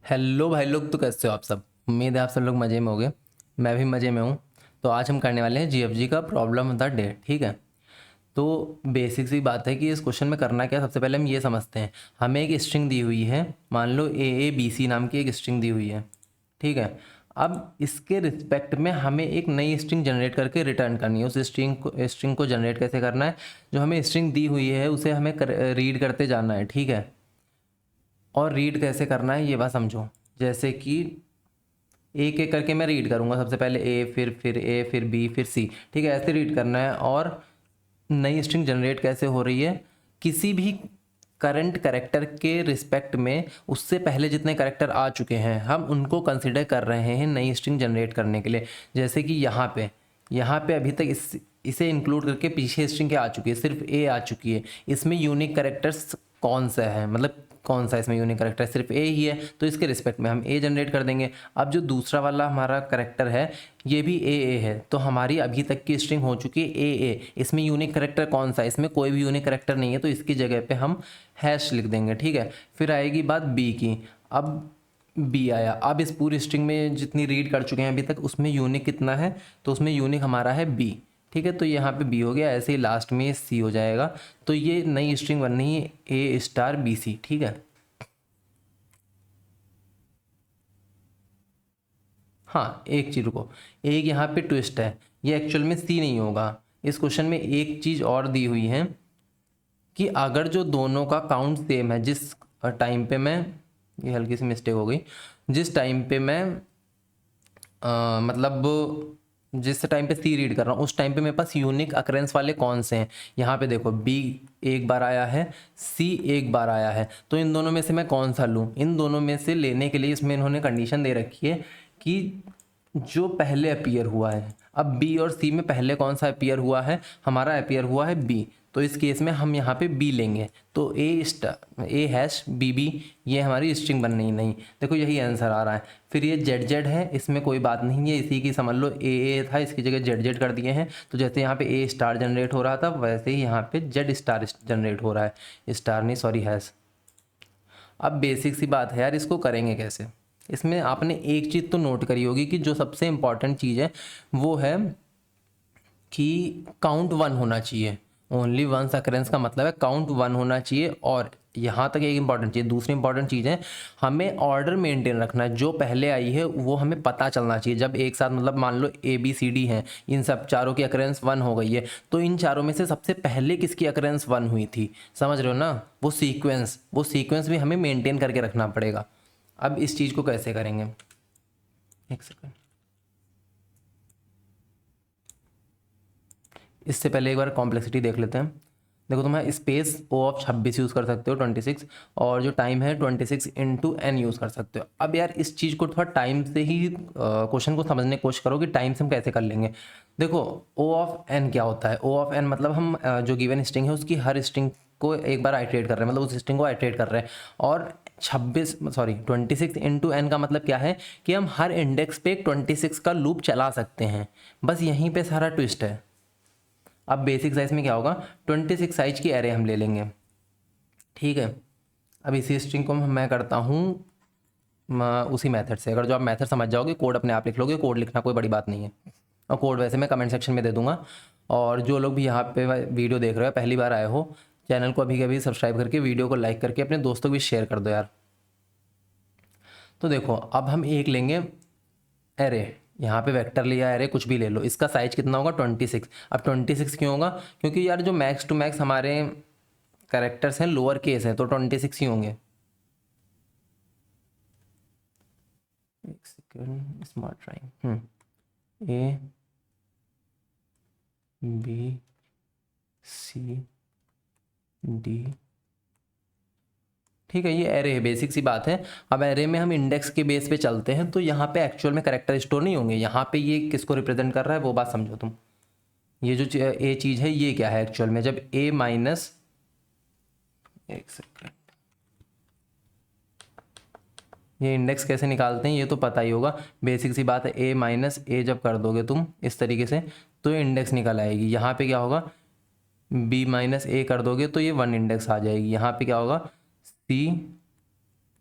Hello भाई लोग, तो कैसे हो आप सब। उम्मीद है आप सब लोग मज़े में होंगे। मैं भी मज़े में हूँ। तो आज हम करने वाले हैं जीएफजी का प्रॉब्लम ऑफ द डे। ठीक है। तो बेसिक सी बात है कि इस क्वेश्चन में करना क्या है। सबसे पहले हम ये समझते हैं, हमें एक स्ट्रिंग दी हुई है। मान लो ए बी सी नाम की एक स्ट्रिंग दी हुई है। ठीक है। अब इसके रिस्पेक्ट में हमें एक नई स्ट्रिंग जनरेट करके रिटर्न करनी है। उस स्ट्रिंग को जनरेट कैसे करना है, जो हमें स्ट्रिंग दी हुई है उसे हमें रीड करते जाना है। ठीक है। और रीड कैसे करना है ये बात समझो। जैसे कि एक एक करके मैं रीड करूँगा। सबसे पहले ए, फिर ए, फिर बी, फिर सी। ठीक है, ऐसे रीड करना है। और नई स्ट्रिंग जनरेट कैसे हो रही है, किसी भी करंट कैरेक्टर के रिस्पेक्ट में उससे पहले जितने कैरेक्टर आ चुके हैं हम उनको कंसिडर कर रहे हैं नई स्ट्रिंग जनरेट करने के लिए। जैसे कि यहाँ पे अभी तक इसे इंक्लूड करके पीछे स्ट्रिंग क्या आ चुकी है, सिर्फ ए आ चुकी है। इसमें यूनिक कैरेक्टर्स कौन सा है, मतलब कौन सा इसमें यूनिक करेक्टर, सिर्फ ए ही है, तो इसके रिस्पेक्ट में हम ए जनरेट कर देंगे। अब जो दूसरा वाला हमारा करेक्टर है ये भी ए है, तो हमारी अभी तक की स्ट्रिंग हो चुकी है ए। इसमें यूनिक करेक्टर कौन सा है, इसमें कोई भी यूनिक करेक्टर नहीं है, तो इसकी जगह पे हम हैश लिख देंगे। ठीक है। फिर आएगी बात बी की। अब बी आया। अब इस पूरी स्ट्रिंग में जितनी रीड कर चुके हैं अभी तक उसमें यूनिक कितना है, तो उसमें यूनिक हमारा है बी। ठीक है। तो यहाँ पे बी हो गया, ऐसे ही लास्ट में सी हो जाएगा। तो ये नई स्ट्रिंग बननी है ए स्टार बी सी। ठीक है। हाँ, एक चीज़ रुको, एक यहाँ पे ट्विस्ट है। ये एक्चुअल में सी नहीं होगा। इस क्वेश्चन में एक चीज़ और दी हुई है कि अगर जो दोनों का काउंट सेम है, जिस टाइम पे मैं, ये हल्की सी मिस्टेक हो गई, जिस टाइम पे मैं मतलब जिस टाइम पे सी रीड कर रहा हूँ उस टाइम पे मेरे पास यूनिक अकरेंस वाले कौन से हैं। यहाँ पे देखो, बी एक बार आया है, सी एक बार आया है, तो इन दोनों में से मैं कौन सा लूँ। इन दोनों में से लेने के लिए इसमें इन्होंने कंडीशन दे रखी है कि जो पहले अपीयर हुआ है। अब बी और सी में पहले कौन सा अपीयर हुआ है, हमारा अपीयर हुआ है बी, तो इस केस में हम यहाँ पे बी लेंगे। तो ए हैश बी बी, ये हमारी स्ट्रिंग बननी ही नहीं। देखो यही आंसर आ रहा है। फिर ये जेड जेड है, इसमें कोई बात नहीं है, इसी की समझ लो ए था, इसकी जगह जेड जेड कर दिए हैं। तो जैसे यहाँ पे ए स्टार जनरेट हो रहा था वैसे ही यहाँ पे जेड स्टार जनरेट हो रहा है। स्टार नहीं, सॉरी, हैश। अब बेसिक सी बात है यार, इसको करेंगे कैसे। इसमें आपने एक चीज़ तो नोट करी होगी कि जो सबसे इम्पॉर्टेंट चीज़ है वो है कि काउंट वन होना चाहिए। ओनली वंस अकरेंस का मतलब है काउंट वन होना चाहिए। और यहाँ तक एक इंपॉर्टेंट चीज़, दूसरी इंपॉर्टेंट चीज़ है, हमें ऑर्डर मेंटेन रखना है। जो पहले आई है वो हमें पता चलना चाहिए। जब एक साथ मतलब मान लो ए बी सी डी हैं, इन सब चारों की अकरेंस वन हो गई है, तो इन चारों में से सबसे पहले किसकी अकरेंस वन हुई थी, समझ रहे हो ना। वो सीक्वेंस भी हमें मेंटेन करके रखना पड़ेगा। अब इस चीज़ को कैसे करेंगे, एक सेकंड। इससे पहले एक बार कॉम्प्लेक्सिटी देख लेते हैं। देखो, तुम्हें स्पेस ओ ऑफ 26 यूज़ कर सकते हो, 26, और जो टाइम है 26 इंटू एन यूज़ कर सकते हो। अब यार इस चीज़ को थोड़ा टाइम से ही क्वेश्चन को समझने की कोशिश करो कि टाइम से हम कैसे कर लेंगे। देखो, ओ ऑफ एन क्या होता है। ओ ऑफ एन मतलब हम जो गिवन स्ट्रिंग है उसकी हर स्ट्रिंग को एक बार आइटरेट कर रहे हैं, मतलब उस स्ट्रिंग को आइटरेट कर रहे हैं। और 26 इंटू एन का मतलब क्या है कि हम हर इंडेक्स पे एक 26 का लूप चला सकते हैं। बस यहीं पे सारा ट्विस्ट है। अब बेसिक साइज में क्या होगा, 26 साइज की एरे हम ले लेंगे। ठीक है। अब इसी स्ट्रिंग को मैं करता हूँ उसी मेथड से। अगर जो आप मेथड समझ जाओगे, कोड अपने आप लिख लोगे, कोड लिखना कोई बड़ी बात नहीं है। और कोड वैसे मैं कमेंट सेक्शन में दे दूंगा। और जो लोग भी यहाँ पे वीडियो देख रहे हो, पहली बार आए हो, चैनल को अभी कभी सब्सक्राइब करके वीडियो को लाइक करके अपने दोस्तों को भी शेयर कर दो यार। तो देखो, अब हम एक लेंगे एरे। यहाँ पे वेक्टर लिया, एरे कुछ भी ले लो, इसका साइज कितना होगा 26। अब 26 क्यों होगा, क्योंकि यार जो मैक्स टू मैक्स हमारे कैरेक्टर्स हैं लोअर केस हैं, तो 26 ही होंगे। एक second, smart drawing. A B C D. ठीक है, ये एरे है, बेसिक सी बात है। अब एरे में हम इंडेक्स के बेस पे चलते हैं, तो यहाँ पे एक्चुअल में कैरेक्टर स्टोर नहीं होंगे। यहाँ पे ये किसको रिप्रेजेंट कर रहा है वो बात समझो तुम। ये जो ए चीज़ है ये क्या है एक्चुअल में, जब ए माइनस, एक सेकेंड, ये इंडेक्स कैसे निकालते हैं ये तो पता ही होगा, बेसिक सी बात है। ए माइनस ए जब कर दोगे तुम इस तरीके से तो ये इंडेक्स निकल आएगी। यहाँ पे क्या होगा, बी माइनस ए कर दोगे तो ये वन इंडेक्स आ जाएगी। यहाँ पे क्या होगा, सी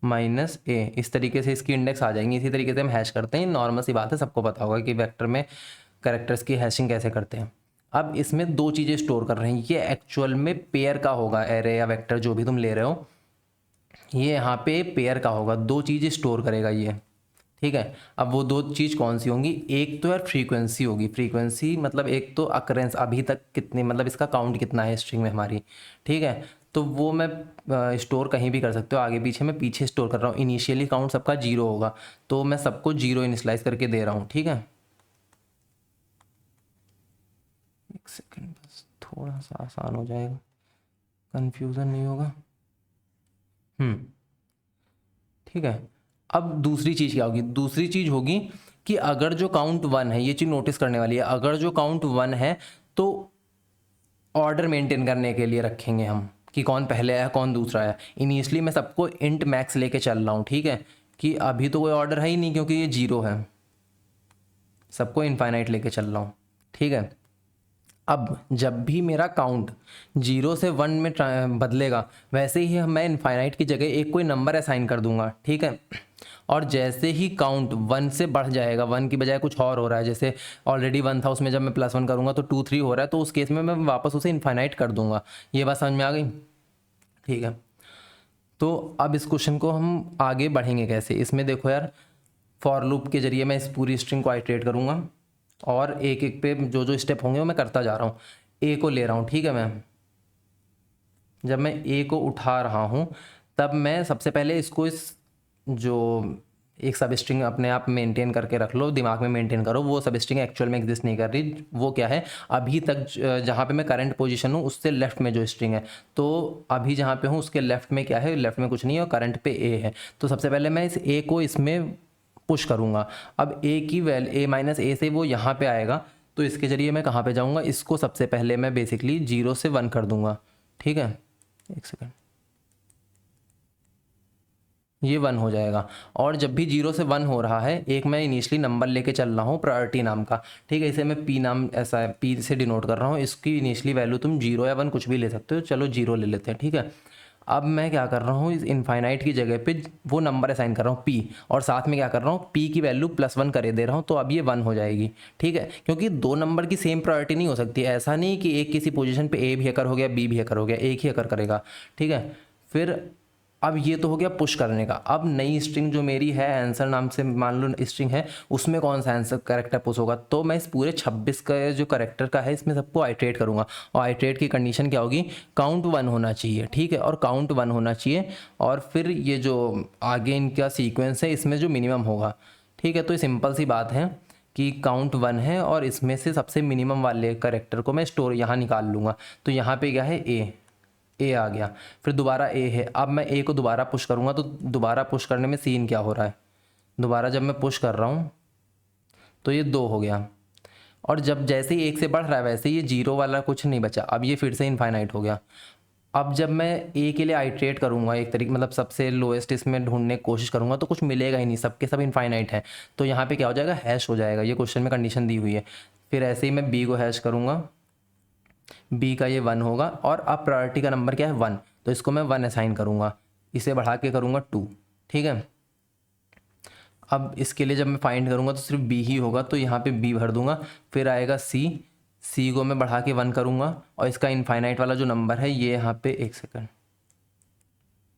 माइनस ए, इस तरीके से इसकी इंडेक्स आ जाएंगी। इसी तरीके से हम हैश करते हैं, नॉर्मल सी बात है, सबको पता होगा कि वेक्टर में कैरेक्टर्स की हैशिंग कैसे करते हैं। अब इसमें दो चीज़ें स्टोर कर रहे हैं, ये एक्चुअल में पेयर का होगा, एरे या वेक्टर जो भी तुम ले रहे हो, ये यहाँ पे पेयर का होगा, दो चीज़ें स्टोर करेगा ये, ठीक है। अब वो दो चीज़ कौन सी होंगी, एक तो यार फ्रीक्वेंसी होगी, फ्रीक्वेंसी मतलब एक तो अकरेंस, अभी तक कितने मतलब इसका काउंट कितना है स्ट्रिंग में हमारी, ठीक है। तो वो मैं स्टोर कहीं भी कर सकते हो, आगे पीछे, मैं पीछे स्टोर कर रहा हूँ। इनिशियली काउंट सबका 0 होगा, तो मैं सबको 0 इनिशलाइज करके दे रहा हूँ, ठीक है। एक सेकेंड बस, थोड़ा सा आसान हो जाएगा, कंफ्यूजन नहीं होगा। ठीक है। अब दूसरी चीज़ क्या होगी, दूसरी चीज़ होगी कि अगर जो काउंट 1 है, ये चीज़ नोटिस करने वाली है, अगर जो काउंट 1 है तो ऑर्डर मेंटेन करने के लिए रखेंगे हम कि कौन पहले आया कौन दूसरा आया। इनिशियली मैं सबको इंट मैक्स लेके चल रहा हूँ, ठीक है, कि अभी तो कोई ऑर्डर है ही नहीं क्योंकि ये 0 है, सबको इनफाइनाइट लेके चल रहा हूँ, ठीक है। अब जब भी मेरा काउंट 0 से 1 में बदलेगा, वैसे ही मैं इनफाइनाइट की जगह एक कोई नंबर असाइन कर दूंगा, ठीक है। और जैसे ही काउंट 1 से बढ़ जाएगा, 1 की बजाय कुछ और हो रहा है, जैसे ऑलरेडी 1 था उसमें जब मैं +1 करूंगा तो 2 3 हो रहा है, तो उस केस में मैं वापस उसे इनफाइनाइट कर दूंगा। ये बात समझ में आ गई, ठीक है। तो अब इस क्वेश्चन को हम आगे बढ़ेंगे कैसे, इसमें देखो यार, फॉर लूप के जरिए मैं इस पूरी स्ट्रिंग को आइटरेट करूँगा और एक एक पे जो जो स्टेप होंगे वो मैं करता जा रहा हूँ। ए को ले रहा हूँ, ठीक है। मैं जब मैं ए को उठा रहा हूँ तब मैं सबसे पहले इसको, इस जो एक सब स्ट्रिंग अपने आप मेंटेन करके रख लो, दिमाग में मेंटेन करो, वो सब स्ट्रिंग एक्चुअल में एग्जिस्ट नहीं कर रही। वो क्या है, अभी तक जहाँ पे मैं करंट पोजीशन हूँ उससे लेफ्ट में जो स्ट्रिंग है, तो अभी जहाँ पे हूँ उसके लेफ्ट में क्या है, लेफ्ट में कुछ नहीं है और करंट पे ए है। तो सबसे पहले मैं इस ए को इसमें पुश करूँगा। अब ए की वैल्यू, ए माइनस ए से वो यहाँ पे आएगा, तो इसके ज़रिए मैं कहाँ पे जाऊँगा, इसको सबसे पहले मैं बेसिकली 0 से 1 कर दूँगा, ठीक है। एक सेकेंड, ये 1 हो जाएगा। और जब भी 0 से 1 हो रहा है, एक मैं इनिशियली नंबर लेके चल रहा हूँ प्रायोरिटी नाम का, ठीक है। इसे मैं पी नाम, ऐसा है, पी से डिनोट कर रहा हूँ। इसकी इनिशियली वैल्यू तुम 0 या 1 कुछ भी ले सकते हो, चलो 0 ले लेते हैं, ठीक है। अब मैं क्या कर रहा हूँ, इस इनफाइनाइट की जगह पे वो नंबर असाइन कर रहा हूँ पी, और साथ में क्या कर रहा हूँ, पी की वैल्यू +1 करे दे रहा हूँ, तो अब ये 1 हो जाएगी, ठीक है। क्योंकि दो नंबर की सेम प्रायोरिटी नहीं हो सकती, ऐसा नहीं कि एक किसी पोजीशन पे ए भी हैकर हो गया बी भी हैकर हो गया, एक ही हैकर करेगा, ठीक है। फिर अब ये तो हो गया पुश करने का। अब नई स्ट्रिंग जो मेरी है, आंसर नाम से मान लो स्ट्रिंग है, उसमें कौन सा आंसर करेक्टर पुश होगा, तो मैं इस पूरे 26 का जो करेक्टर का है इसमें सबको आइटरेट करूंगा। और आइटरेट की कंडीशन क्या होगी, काउंट 1 होना चाहिए, ठीक है, और काउंट 1 होना चाहिए, और फिर ये जो आगे इनका सीक्वेंस है इसमें जो मिनिमम होगा, ठीक है। तो ये सिंपल सी बात है कि काउंट 1 है और इसमें से सबसे मिनिमम वाले करेक्टर को मैं स्टोर यहाँ निकाल लूँगा। तो यहाँ पे क्या है, ए आ गया, फिर दोबारा ए है। अब मैं ए को दोबारा पुश करूँगा, तो दोबारा पुश करने में सीन क्या हो रहा है, दोबारा जब मैं पुश कर रहा हूँ तो ये 2 हो गया, और जब जैसे ही 1 से बढ़ रहा है वैसे ये 0 वाला कुछ नहीं बचा, अब ये फिर से इनफाइनाइट हो गया। अब जब मैं ए के लिए आइट्रेट करूँगा एक तरीके, मतलब सबसे लोएस्ट इसमें ढूंढने की कोशिश करूँगा, तो कुछ मिलेगा ही नहीं, सबके सब इनफाइनाइट है। तो यहाँ पे क्या हो जाएगा, हैश हो जाएगा, ये क्वेश्चन में कंडीशन दी हुई है। फिर ऐसे ही मैं बी को हैश करूँगा, बी का ये 1 होगा, और अब प्रायोरिटी का नंबर क्या है 1, तो इसको मैं 1 असाइन करूँगा, इसे बढ़ा के करूँगा 2, ठीक है। अब इसके लिए जब मैं फाइंड करूँगा तो सिर्फ बी ही होगा, तो यहाँ पे बी भर दूंगा। फिर आएगा सी को मैं बढ़ा के 1 करूँगा, और इसका इनफाइनाइट वाला जो नंबर है ये यहाँ पे, एक सेकंड,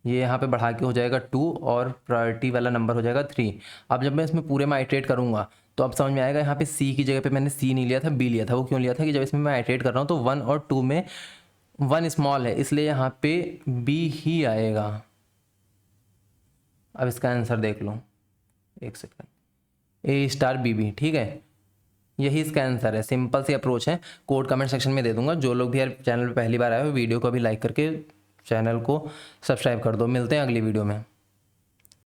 ये यहाँ पे बढ़ा के हो जाएगा 2, और प्रायोरिटी वाला नंबर हो जाएगा 3। अब जब मैं इसमें पूरे में आइट्रेट करूँगा तो अब समझ में आएगा, यहाँ पे सी की जगह पे मैंने सी नहीं लिया था, बी लिया था। वो क्यों लिया था कि जब इसमें मैं आइट्रेट कर रहा हूँ तो 1 और 2 में 1 स्मॉल है, इसलिए यहाँ पे बी ही आएगा। अब इसका आंसर देख लो, एक सेकंड, ए स्टार बी बी, ठीक है, यही इसका आंसर है। सिंपल सी अप्रोच है, कोड कमेंट सेक्शन में दे दूंगा। जो लोग भी यार चैनल पे पहली बार आए हो, वीडियो को अभी लाइक करके चैनल को सब्सक्राइब कर दो। मिलते हैं अगली वीडियो में।